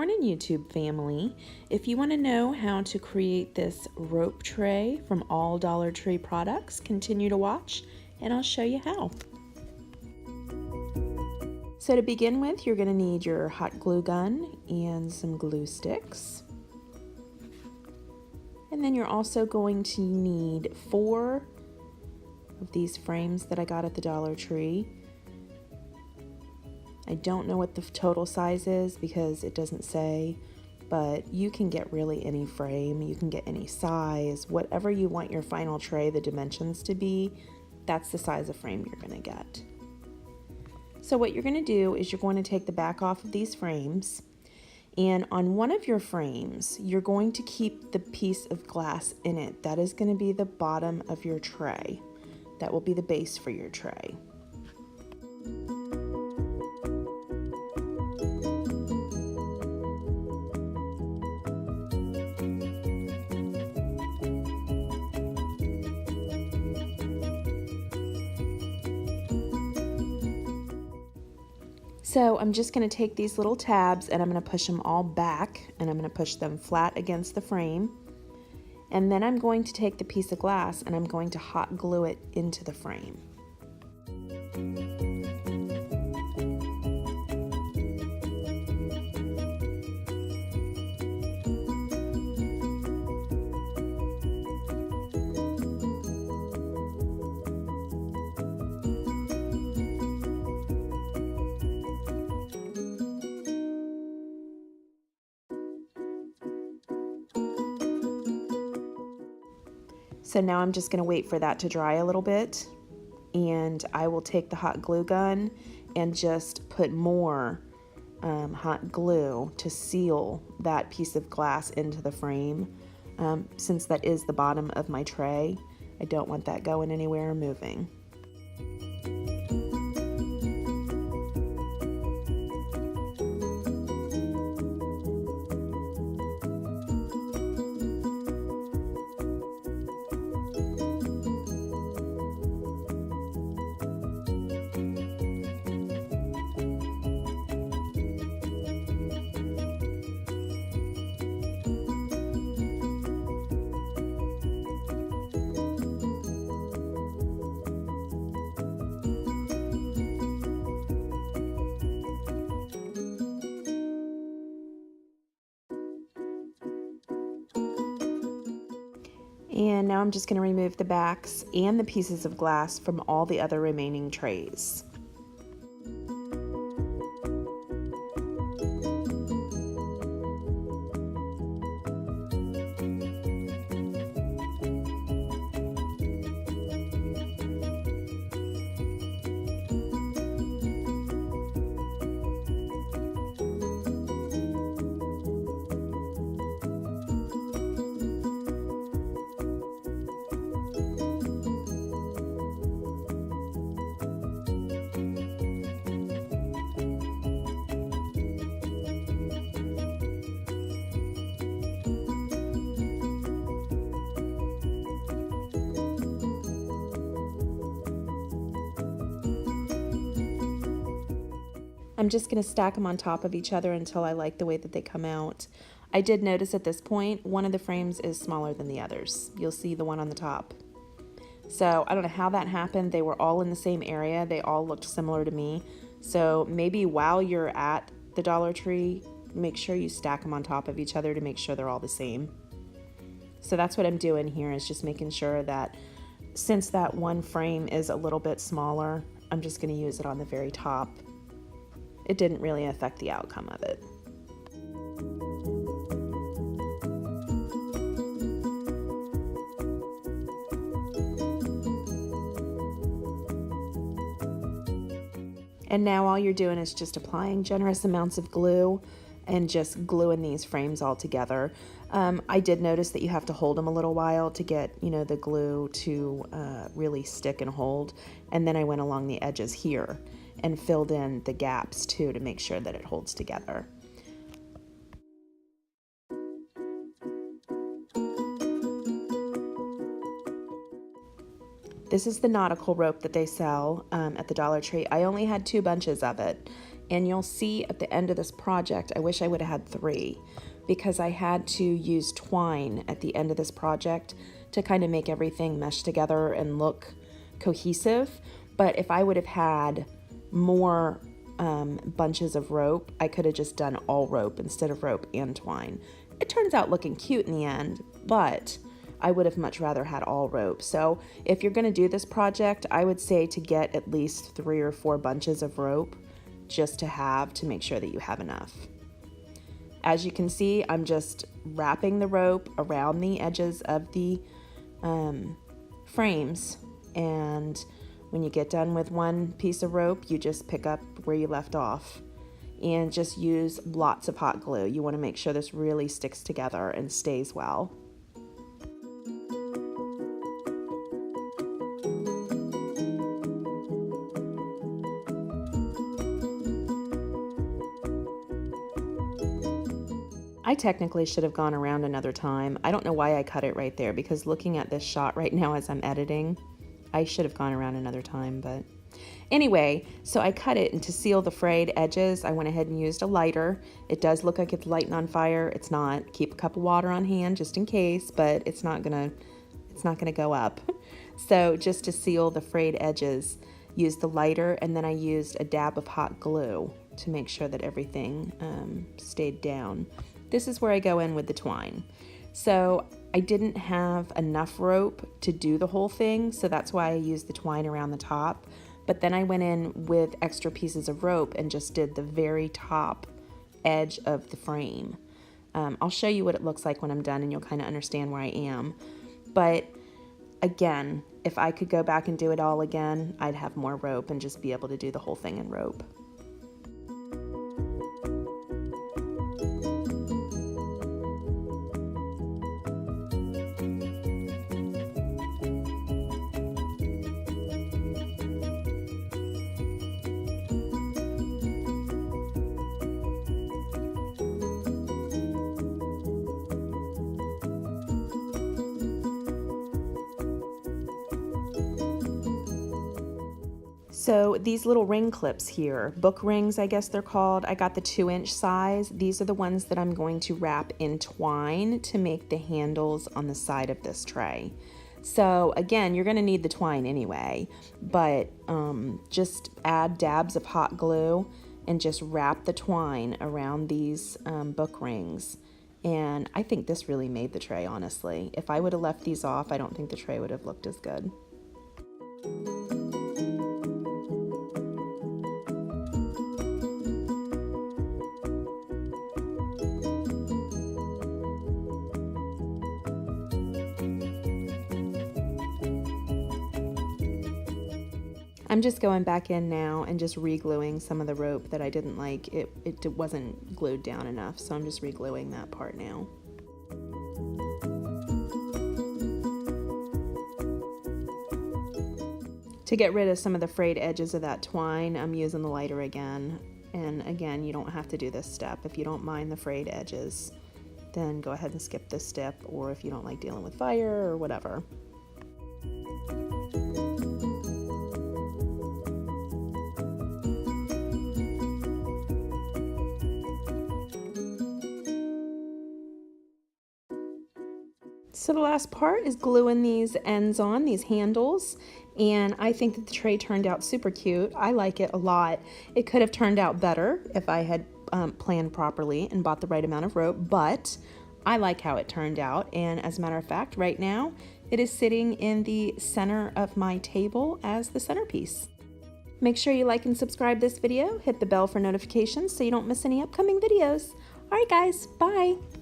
morning, YouTube family. If you want to know how to create this rope tray from all Dollar Tree products, continue to watch and I'll show you how. So to begin with, you're going to need your hot glue gun and some glue sticks. And then you're also going to need 4 of these frames that I got at the Dollar Tree. I don't know what the total size is because it doesn't say, but you can get really any frame. You can get any size, whatever you want your final tray, the dimensions to be, that's the size of frame you're going to get. So what you're going to do is you're going to take the back off of these frames, and on one of your frames, you're going to keep the piece of glass in it. That is going to be the bottom of your tray. That will be the base for your tray. So I'm just going to take these little tabs and I'm going to push them all back, and I'm going to push them flat against the frame. And then I'm going to take the piece of glass and I'm going to hot glue it into the frame. So now I'm just going to wait for that to dry a little bit, and I will take the hot glue gun and just put more hot glue to seal that piece of glass into the frame. Since that is the bottom of my tray, I don't want that going anywhere or moving. And now I'm just going to remove the backs and the pieces of glass from all the other remaining trays. I'm just going to stack them on top of each other until I like the way that they come out. I did notice at this point, one of the frames is smaller than the others. You'll see the one on the top. So I don't know how that happened. They were all in the same area. They all looked similar to me. So maybe while you're at the Dollar Tree, make sure you stack them on top of each other to make sure they're all the same. So that's what I'm doing here, is just making sure that since that one frame is a little bit smaller, I'm just going to use it on the very top. It didn't really affect the outcome of it. And now all you're doing is just applying generous amounts of glue and just gluing these frames all together. I did notice that you have to hold them a little while to get, the glue to really stick and hold. And then I went along the edges here and filled in the gaps too to make sure that it holds together. This is the nautical rope that they sell at the Dollar Tree. I only had 2 bunches of it, And you'll see at the end of this project, I wish I would have had 3, because I had to use twine at the end of this project to kind of make everything mesh together and look cohesive. But if I would have had more bunches of rope, I could have just done all rope instead of rope and twine. It turns out looking cute in the end, but I would have much rather had all rope. So if you're going to do this project, I would say to get at least 3 or 4 bunches of rope just to make sure that you have enough. As you can see, I'm just wrapping the rope around the edges of the frames, and when you get done with one piece of rope, you just pick up where you left off and just use lots of hot glue. You want to make sure this really sticks together and stays well. I technically should have gone around another time. I don't know why I cut it right there, because looking at this shot right now as I'm editing, I should have gone around another time, but anyway, so I cut it, and to seal the frayed edges, I went ahead and used a lighter. It does look like it's lighting on fire. It's not. Keep a cup of water on hand just in case, but it's not gonna go up. So just to seal the frayed edges, use the lighter, and then I used a dab of hot glue to make sure that everything stayed down. This is where I go in with the twine. So I didn't have enough rope to do the whole thing, so that's why I used the twine around the top. But then I went in with extra pieces of rope and just did the very top edge of the frame. I'll show you what it looks like when I'm done, and you'll kind of understand where I am. But again, if I could go back and do it all again, I'd have more rope and just be able to do the whole thing in rope. So these little ring clips here, book rings I guess they're called, I got the 2-inch size. These are the ones that I'm going to wrap in twine to make the handles on the side of this tray. So again, you're going to need the twine anyway, but just add dabs of hot glue and just wrap the twine around these book rings. And I think this really made the tray, honestly. If I would have left these off, I don't think the tray would have looked as good. I'm just going back in now and just re-gluing some of the rope that I didn't like. It wasn't glued down enough, so I'm just re-gluing that part now. To get rid of some of the frayed edges of that twine, I'm using the lighter again. And again, you don't have to do this step. If you don't mind the frayed edges, then go ahead and skip this step, or if you don't like dealing with fire or whatever. So the last part is gluing these ends on, these handles, and I think that the tray turned out super cute. I like it a lot. It could have turned out better if I had planned properly and bought the right amount of rope, but I like how it turned out, and as a matter of fact, right now, it is sitting in the center of my table as the centerpiece. Make sure you like and subscribe this video, hit the bell for notifications so you don't miss any upcoming videos. All right guys, bye!